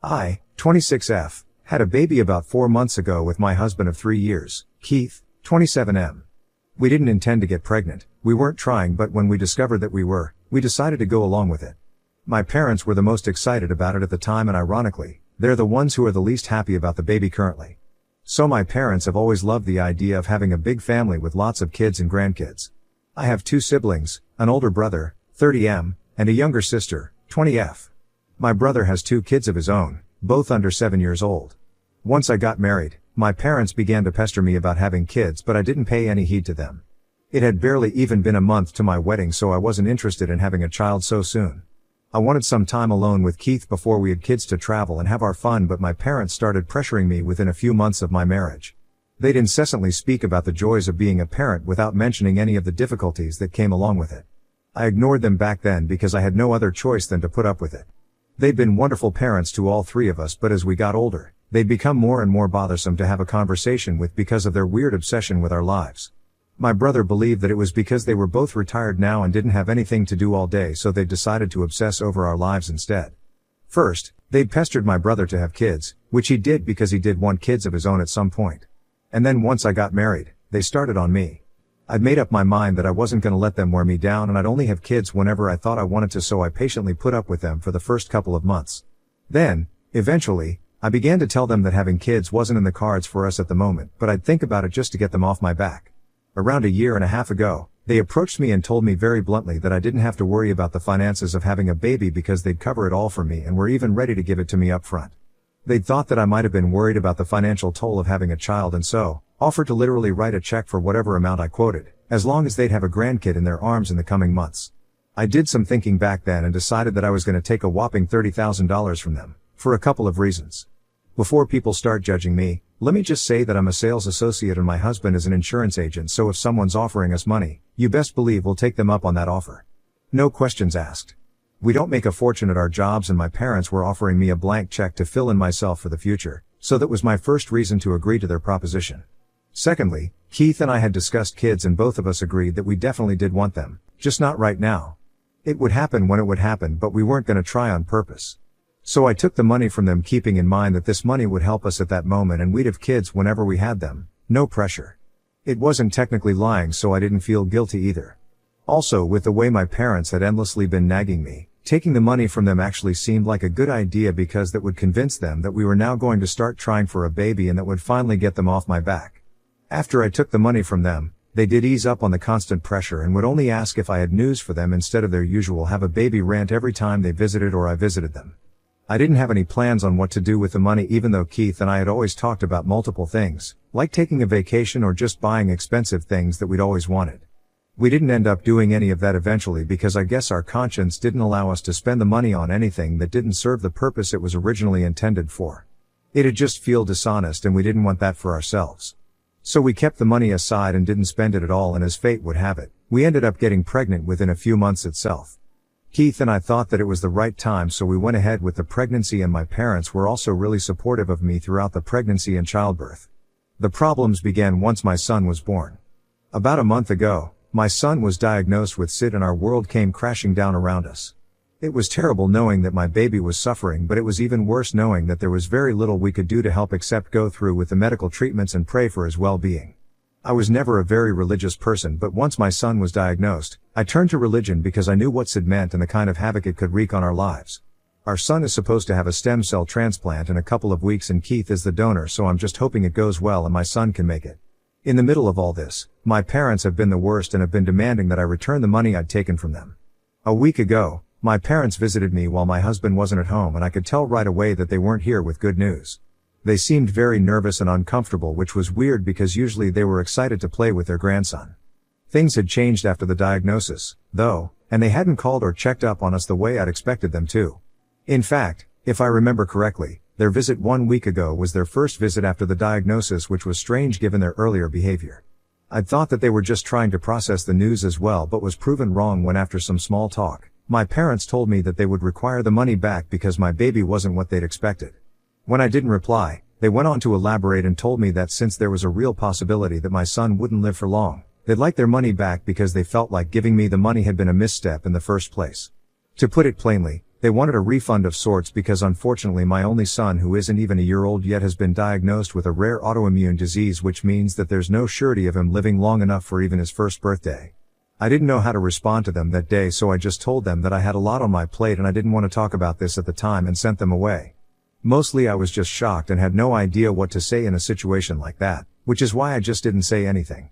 I, 26F, had a baby about 4 months ago with my husband of 3 years, Keith, 27M. We didn't intend to get pregnant, we weren't trying, but when we discovered that we decided to go along with it. My parents were the most excited about it at the time, and ironically, they're the ones who are the least happy about the baby currently. So my parents have always loved the idea of having a big family with lots of kids and grandkids. I have 2 siblings, an older brother, 30M, and a younger sister, 20F. My brother has 2 kids of his own, both under 7 years old. Once I got married, my parents began to pester me about having kids, but I didn't pay any heed to them. It had barely even been a month to my wedding, so I wasn't interested in having a child so soon. I wanted some time alone with Keith before we had kids to travel and have our fun, but my parents started pressuring me within a few months of my marriage. They'd incessantly speak about the joys of being a parent without mentioning any of the difficulties that came along with it. I ignored them back then because I had no other choice than to put up with it. They'd been wonderful parents to all 3 of us, but as we got older, they'd become more and more bothersome to have a conversation with because of their weird obsession with our lives. My brother believed that it was because they were both retired now and didn't have anything to do all day, so they decided to obsess over our lives instead. First, they'd pestered my brother to have kids, which he did because he did want kids of his own at some point. And then once I got married, they started on me. I'd made up my mind that I wasn't going to let them wear me down, and I'd only have kids whenever I thought I wanted to, so I patiently put up with them for the first couple of months. Then, eventually, I began to tell them that having kids wasn't in the cards for us at the moment, but I'd think about it just to get them off my back. Around a year and a half ago, they approached me and told me very bluntly that I didn't have to worry about the finances of having a baby because they'd cover it all for me and were even ready to give it to me up front. They'd thought that I might have been worried about the financial toll of having a child, and so offered to literally write a check for whatever amount I quoted, as long as they'd have a grandkid in their arms in the coming months. I did some thinking back then and decided that I was going to take a whopping $30,000 from them, for a couple of reasons. Before people start judging me, let me just say that I'm a sales associate and my husband is an insurance agent, so if someone's offering us money, you best believe we'll take them up on that offer. No questions asked. We don't make a fortune at our jobs, and my parents were offering me a blank check to fill in myself for the future, so that was my first reason to agree to their proposition. Secondly, Keith and I had discussed kids, and both of us agreed that we definitely did want them, just not right now. It would happen when it would happen, but we weren't going to try on purpose. So I took the money from them, keeping in mind that this money would help us at that moment and we'd have kids whenever we had them, no pressure. It wasn't technically lying, so I didn't feel guilty either. Also, with the way my parents had endlessly been nagging me, taking the money from them actually seemed like a good idea because that would convince them that we were now going to start trying for a baby, and that would finally get them off my back. After I took the money from them, they did ease up on the constant pressure and would only ask if I had news for them instead of their usual have a baby rant every time they visited or I visited them. I didn't have any plans on what to do with the money, even though Keith and I had always talked about multiple things, like taking a vacation or just buying expensive things that we'd always wanted. We didn't end up doing any of that eventually because I guess our conscience didn't allow us to spend the money on anything that didn't serve the purpose it was originally intended for. It'd just feel dishonest, and we didn't want that for ourselves. So we kept the money aside and didn't spend it at all, and as fate would have it, we ended up getting pregnant within a few months itself. Keith and I thought that it was the right time, so we went ahead with the pregnancy, and my parents were also really supportive of me throughout the pregnancy and childbirth. The problems began once my son was born. About a month ago, my son was diagnosed with SID and our world came crashing down around us. It was terrible knowing that my baby was suffering, but it was even worse knowing that there was very little we could do to help except go through with the medical treatments and pray for his well-being. I was never a very religious person, but once my son was diagnosed, I turned to religion because I knew what SID meant and the kind of havoc it could wreak on our lives. Our son is supposed to have a stem cell transplant in a couple of weeks, and Keith is the donor, so I'm just hoping it goes well and my son can make it. In the middle of all this, my parents have been the worst and have been demanding that I return the money I'd taken from them. A week ago, my parents visited me while my husband wasn't at home, and I could tell right away that they weren't here with good news. They seemed very nervous and uncomfortable, which was weird because usually they were excited to play with their grandson. Things had changed after the diagnosis, though, and they hadn't called or checked up on us the way I'd expected them to. In fact, if I remember correctly, their visit 1 week ago was their first visit after the diagnosis, which was strange given their earlier behavior. I'd thought that they were just trying to process the news as well, but was proven wrong when, after some small talk, my parents told me that they would require the money back because my baby wasn't what they'd expected. When I didn't reply, they went on to elaborate and told me that since there was a real possibility that my son wouldn't live for long, they'd like their money back because they felt like giving me the money had been a misstep in the first place. To put it plainly, They wanted a refund of sorts because unfortunately my only son, who isn't even a year old yet, has been diagnosed with a rare autoimmune disease, which means that there's no surety of him living long enough for even his first birthday. I didn't know how to respond to them that day, so I just told them that I had a lot on my plate and I didn't want to talk about this at the time, and sent them away. Mostly I was just shocked and had no idea what to say in a situation like that, which is why I just didn't say anything.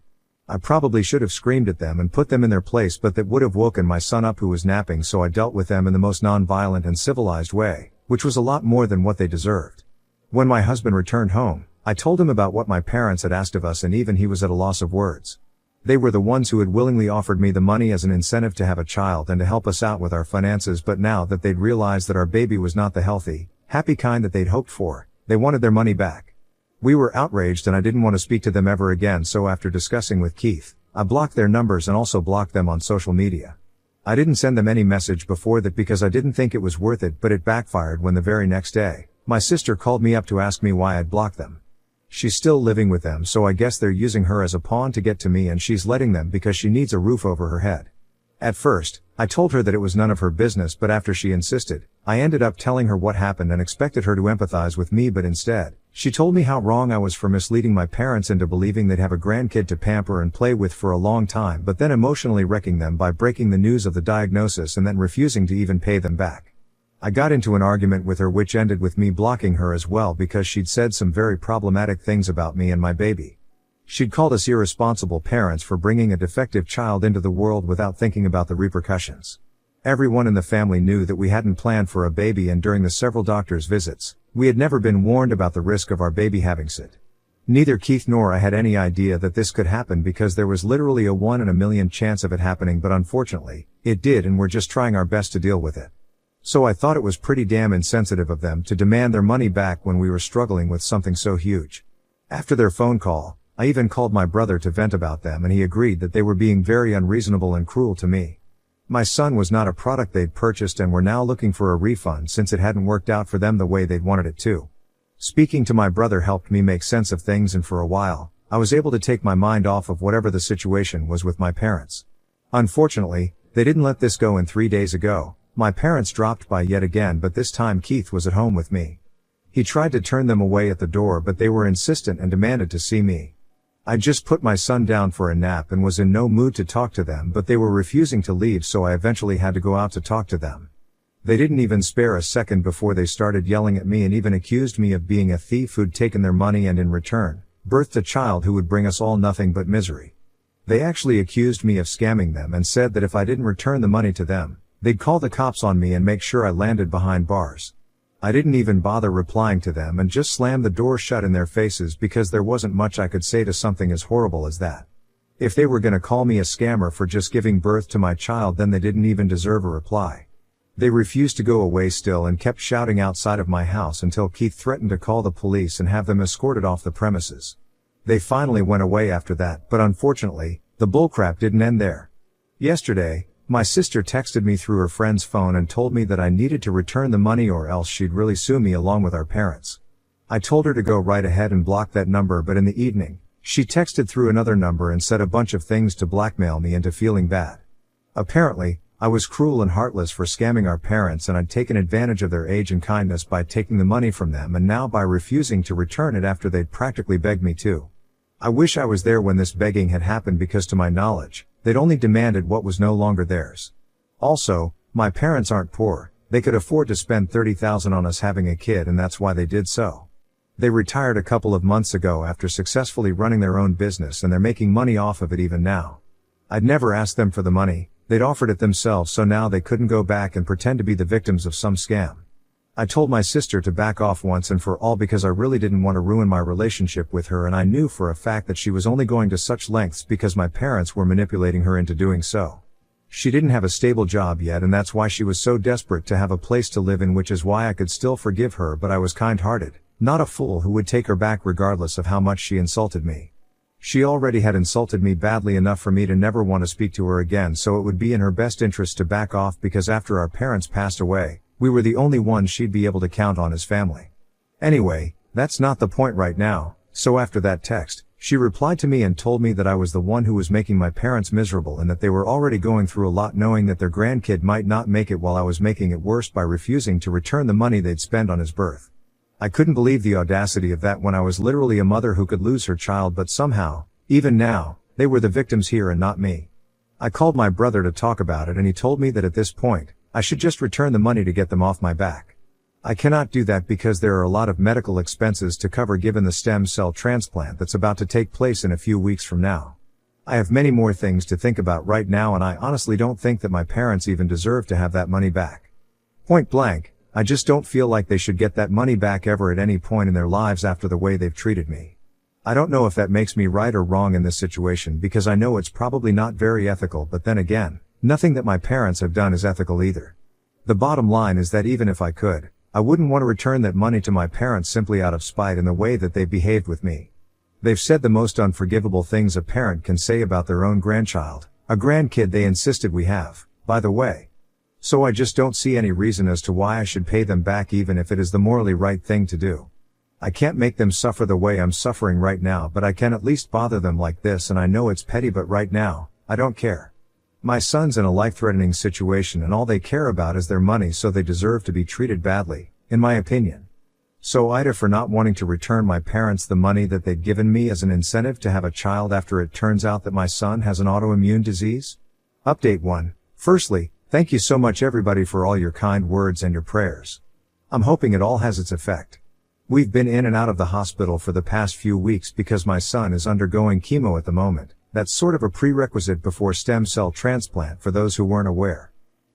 I probably should have screamed at them and put them in their place, but that would have woken my son up, who was napping, so I dealt with them in the most non-violent and civilized way, which was a lot more than what they deserved. When my husband returned home, I told him about what my parents had asked of us, and even he was at a loss of words. They were the ones who had willingly offered me the money as an incentive to have a child and to help us out with our finances, but now that they'd realized that our baby was not the healthy, happy kind that they'd hoped for, they wanted their money back. We were outraged and I didn't want to speak to them ever again, so after discussing with Keith, I blocked their numbers and also blocked them on social media. I didn't send them any message before that because I didn't think it was worth it, but it backfired when the very next day, my sister called me up to ask me why I'd blocked them. She's still living with them, so I guess they're using her as a pawn to get to me, and she's letting them because she needs a roof over her head. At first, I told her that it was none of her business, but after she insisted, I ended up telling her what happened and expected her to empathize with me, but instead, she told me how wrong I was for misleading my parents into believing they'd have a grandkid to pamper and play with for a long time, but then emotionally wrecking them by breaking the news of the diagnosis and then refusing to even pay them back. I got into an argument with her which ended with me blocking her as well because she'd said some very problematic things about me and my baby. She'd called us irresponsible parents for bringing a defective child into the world without thinking about the repercussions. Everyone in the family knew that we hadn't planned for a baby, and during the several doctor's visits, we had never been warned about the risk of our baby having SID. Neither Keith nor I had any idea that this could happen because there was literally a 1 in a million chance of it happening, but unfortunately, it did, and we're just trying our best to deal with it. So I thought it was pretty damn insensitive of them to demand their money back when we were struggling with something so huge. After their phone call, I even called my brother to vent about them, and he agreed that they were being very unreasonable and cruel to me. My son was not a product they'd purchased and were now looking for a refund since it hadn't worked out for them the way they'd wanted it to. Speaking to my brother helped me make sense of things, and for a while, I was able to take my mind off of whatever the situation was with my parents. Unfortunately, they didn't let this go, and 3 days ago, my parents dropped by yet again, but this time Keith was at home with me. He tried to turn them away at the door, but they were insistent and demanded to see me. I just put my son down for a nap and was in no mood to talk to them, but they were refusing to leave, so I eventually had to go out to talk to them. They didn't even spare a second before they started yelling at me and even accused me of being a thief who'd taken their money and in return, birthed a child who would bring us all nothing but misery. They actually accused me of scamming them and said that if I didn't return the money to them, they'd call the cops on me and make sure I landed behind bars. I didn't even bother replying to them and just slammed the door shut in their faces because there wasn't much I could say to something as horrible as that. If they were gonna call me a scammer for just giving birth to my child, then they didn't even deserve a reply. They refused to go away still and kept shouting outside of my house until Keith threatened to call the police and have them escorted off the premises. They finally went away after that, but unfortunately, the bullcrap didn't end there. Yesterday, my sister texted me through her friend's phone and told me that I needed to return the money or else she'd really sue me along with our parents. I told her to go right ahead and block that number, but in the evening, she texted through another number and said a bunch of things to blackmail me into feeling bad. Apparently, I was cruel and heartless for scamming our parents, and I'd taken advantage of their age and kindness by taking the money from them and now by refusing to return it after they'd practically begged me to. I wish I was there when this begging had happened because to my knowledge, they'd only demanded what was no longer theirs. Also, my parents aren't poor, they could afford to spend $30,000 on us having a kid, and that's why they did so. They retired a couple of months ago after successfully running their own business, and they're making money off of it even now. I'd never asked them for the money, they'd offered it themselves, so now they couldn't go back and pretend to be the victims of some scam. I told my sister to back off once and for all because I really didn't want to ruin my relationship with her, and I knew for a fact that she was only going to such lengths because my parents were manipulating her into doing so. She didn't have a stable job yet, and that's why she was so desperate to have a place to live in, which is why I could still forgive her, but I was kind-hearted, not a fool who would take her back regardless of how much she insulted me. She already had insulted me badly enough for me to never want to speak to her again, so it would be in her best interest to back off because after our parents passed away, we were the only ones she'd be able to count on as family. Anyway, that's not the point right now, so after that text, She replied to me and told me that I was the one who was making my parents miserable and that they were already going through a lot knowing that their grandkid might not make it while I was making it worse by refusing to return the money they'd spent on his birth. I couldn't believe the audacity of that when I was literally a mother who could lose her child, but somehow, even now, they were the victims here and not me. I called my brother to talk about it and he told me that at this point, I should just return the money to get them off my back. I cannot do that because there are a lot of medical expenses to cover given the stem cell transplant that's about to take place in a few weeks from now. I have many more things to think about right now and I honestly don't think that my parents even deserve to have that money back. Point blank, I just don't feel like they should get that money back ever at any point in their lives after the way they've treated me. I don't know if that makes me right or wrong in this situation because I know it's probably not very ethical, but then again, nothing that my parents have done is ethical either. The bottom line is that even if I could, I wouldn't want to return that money to my parents simply out of spite in the way that they've behaved with me. They've said the most unforgivable things a parent can say about their own grandchild, a grandkid they insisted we have, by the way. So I just don't see any reason as to why I should pay them back even if it is the morally right thing to do. I can't make them suffer the way I'm suffering right now, but I can at least bother them like this, and I know it's petty, but right now, I don't care. My son's in a life-threatening situation and all they care about is their money, so they deserve to be treated badly, in my opinion. So Ida, for not wanting to return my parents the money that they'd given me as an incentive to have a child after it turns out that my son has an autoimmune disease? Update 1. Firstly, thank you so much everybody for all your kind words and your prayers. I'm hoping it all has its effect. We've been in and out of the hospital for the past few weeks because my son is undergoing chemo at the moment. That's sort of a prerequisite before stem cell transplant for those who weren't aware.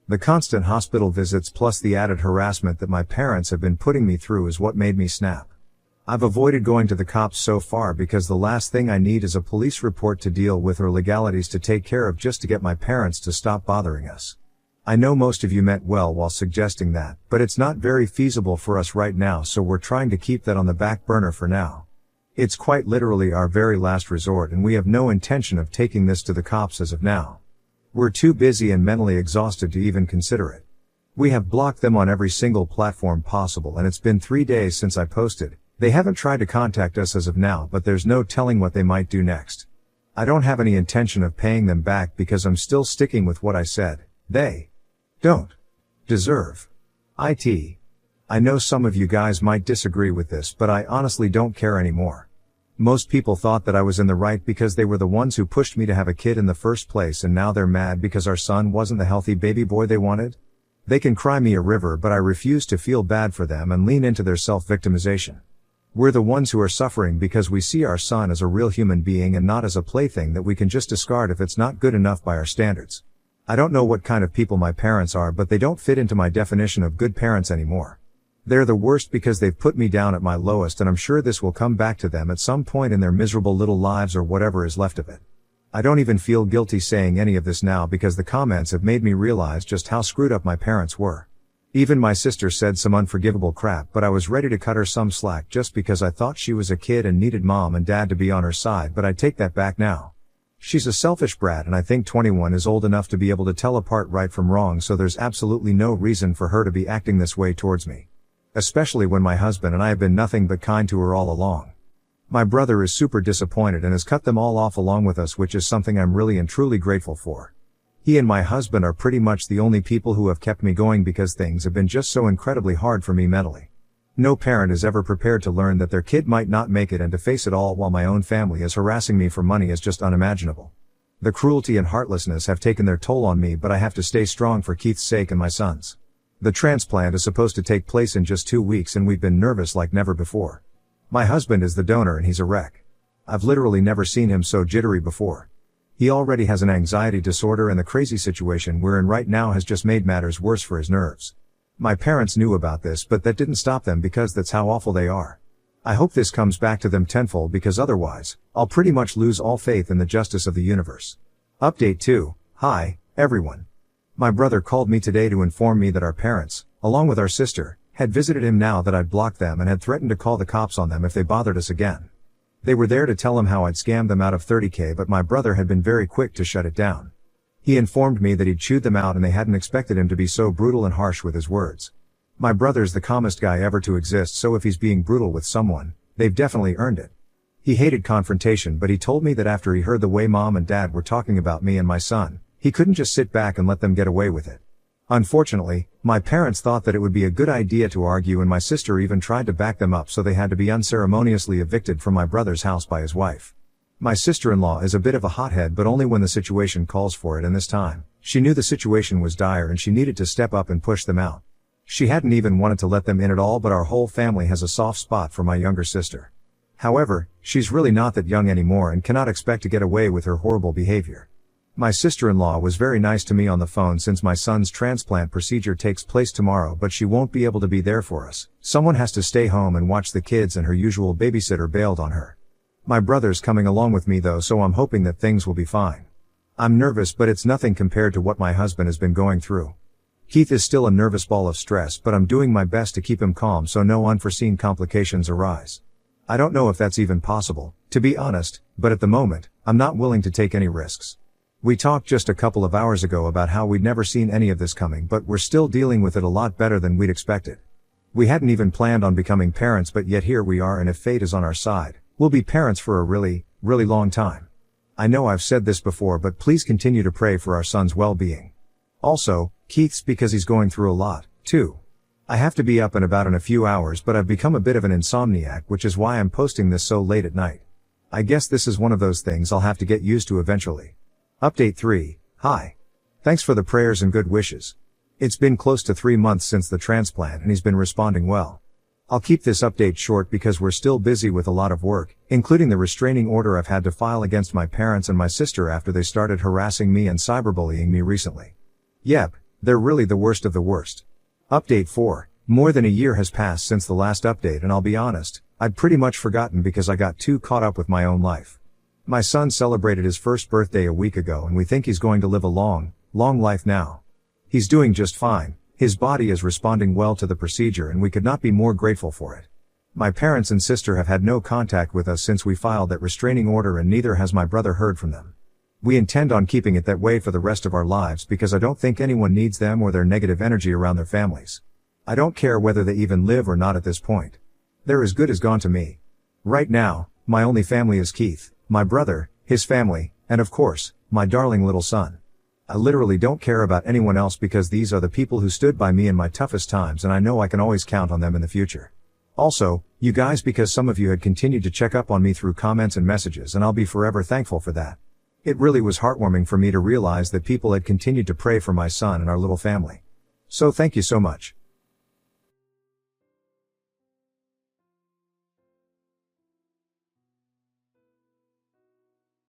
The constant hospital visits plus the added harassment that my parents have been putting me through is what made me snap. I've avoided going to the cops so far because the last thing I need is a police report to deal with or legalities to take care of just to get my parents to stop bothering us. I know most of you meant well while suggesting that, but it's not very feasible for us right now, so we're trying to keep that on the back burner for now. It's quite literally our very last resort and we have no intention of taking this to the cops as of now. We're too busy and mentally exhausted to even consider it. We have blocked them on every single platform possible and it's been 3 days since I posted. They haven't tried to contact us as of now, but there's no telling what they might do next. I don't have any intention of paying them back because I'm still sticking with what I said. They don't deserve it. I know some of you guys might disagree with this, but I honestly don't care anymore. Most people thought that I was in the right because they were the ones who pushed me to have a kid in the first place, and now they're mad because our son wasn't the healthy baby boy they wanted. They can cry me a river, but I refuse to feel bad for them and lean into their self-victimization. We're the ones who are suffering because we see our son as a real human being and not as a plaything that we can just discard if it's not good enough by our standards. I don't know what kind of people my parents are, but they don't fit into my definition of good parents anymore. They're the worst because they've put me down at my lowest, and I'm sure this will come back to them at some point in their miserable little lives or whatever is left of it. I don't even feel guilty saying any of this now because the comments have made me realize just how screwed up my parents were. Even my sister said some unforgivable crap, but I was ready to cut her some slack just because I thought she was a kid and needed mom and dad to be on her side, but I take that back now. She's a selfish brat, and I think 21 is old enough to be able to tell apart right from wrong, so there's absolutely no reason for her to be acting this way towards me. Especially when my husband and I have been nothing but kind to her all along. My brother is super disappointed and has cut them all off along with us, which is something I'm really and truly grateful for. He and my husband are pretty much the only people who have kept me going because things have been just so incredibly hard for me mentally. No parent is ever prepared to learn that their kid might not make it, and to face it all while my own family is harassing me for money is just unimaginable. The cruelty and heartlessness have taken their toll on me, but I have to stay strong for Keith's sake and my son's. The transplant is supposed to take place in just 2 weeks and we've been nervous like never before. My husband is the donor and he's a wreck. I've literally never seen him so jittery before. He already has an anxiety disorder, and the crazy situation we're in right now has just made matters worse for his nerves. My parents knew about this, but that didn't stop them because that's how awful they are. I hope this comes back to them tenfold, because otherwise, I'll pretty much lose all faith in the justice of the universe. Update 2. Hi, everyone. My brother called me today to inform me that our parents, along with our sister, had visited him now that I'd blocked them and had threatened to call the cops on them if they bothered us again. They were there to tell him how I'd scammed them out of $30,000, but my brother had been very quick to shut it down. He informed me that he'd chewed them out and they hadn't expected him to be so brutal and harsh with his words. My brother's the calmest guy ever to exist, so if he's being brutal with someone, they've definitely earned it. He hated confrontation, but he told me that after he heard the way mom and dad were talking about me and my son, he couldn't just sit back and let them get away with it. Unfortunately, my parents thought that it would be a good idea to argue, and my sister even tried to back them up, so they had to be unceremoniously evicted from my brother's house by his wife. My sister-in-law is a bit of a hothead, but only when the situation calls for it, and this time, she knew the situation was dire and she needed to step up and push them out. She hadn't even wanted to let them in at all, but our whole family has a soft spot for my younger sister. However, she's really not that young anymore and cannot expect to get away with her horrible behavior. My sister-in-law was very nice to me on the phone since my son's transplant procedure takes place tomorrow, but she won't be able to be there for us. Someone has to stay home and watch the kids, and her usual babysitter bailed on her. My brother's coming along with me though, so I'm hoping that things will be fine. I'm nervous, but it's nothing compared to what my husband has been going through. Keith is still a nervous ball of stress, but I'm doing my best to keep him calm so no unforeseen complications arise. I don't know if that's even possible, to be honest, but at the moment, I'm not willing to take any risks. We talked just a couple of hours ago about how we'd never seen any of this coming, but we're still dealing with it a lot better than we'd expected. We hadn't even planned on becoming parents, but yet here we are, and if fate is on our side, we'll be parents for a really, really long time. I know I've said this before, but please continue to pray for our son's well-being. Also, Keith's, because he's going through a lot, too. I have to be up and about in a few hours, but I've become a bit of an insomniac, which is why I'm posting this so late at night. I guess this is one of those things I'll have to get used to eventually. Update 3. Hi. Thanks for the prayers and good wishes. It's been close to 3 months since the transplant and he's been responding well. I'll keep this update short because we're still busy with a lot of work, including the restraining order I've had to file against my parents and my sister after they started harassing me and cyberbullying me recently. Yep, they're really the worst of the worst. Update 4. More than a year has passed since the last update, and I'll be honest, I'd pretty much forgotten because I got too caught up with my own life. My son celebrated his first birthday a week ago, and we think he's going to live a long, long life now. He's doing just fine. His body is responding well to the procedure, and we could not be more grateful for it. My parents and sister have had no contact with us since we filed that restraining order, and neither has my brother heard from them. We intend on keeping it that way for the rest of our lives because I don't think anyone needs them or their negative energy around their families. I don't care whether they even live or not at this point. They're as good as gone to me. Right now, my only family is Keith, my brother, his family, and of course, my darling little son. I literally don't care about anyone else because these are the people who stood by me in my toughest times, and I know I can always count on them in the future. Also, you guys, because some of you had continued to check up on me through comments and messages, and I'll be forever thankful for that. It really was heartwarming for me to realize that people had continued to pray for my son and our little family. So thank you so much.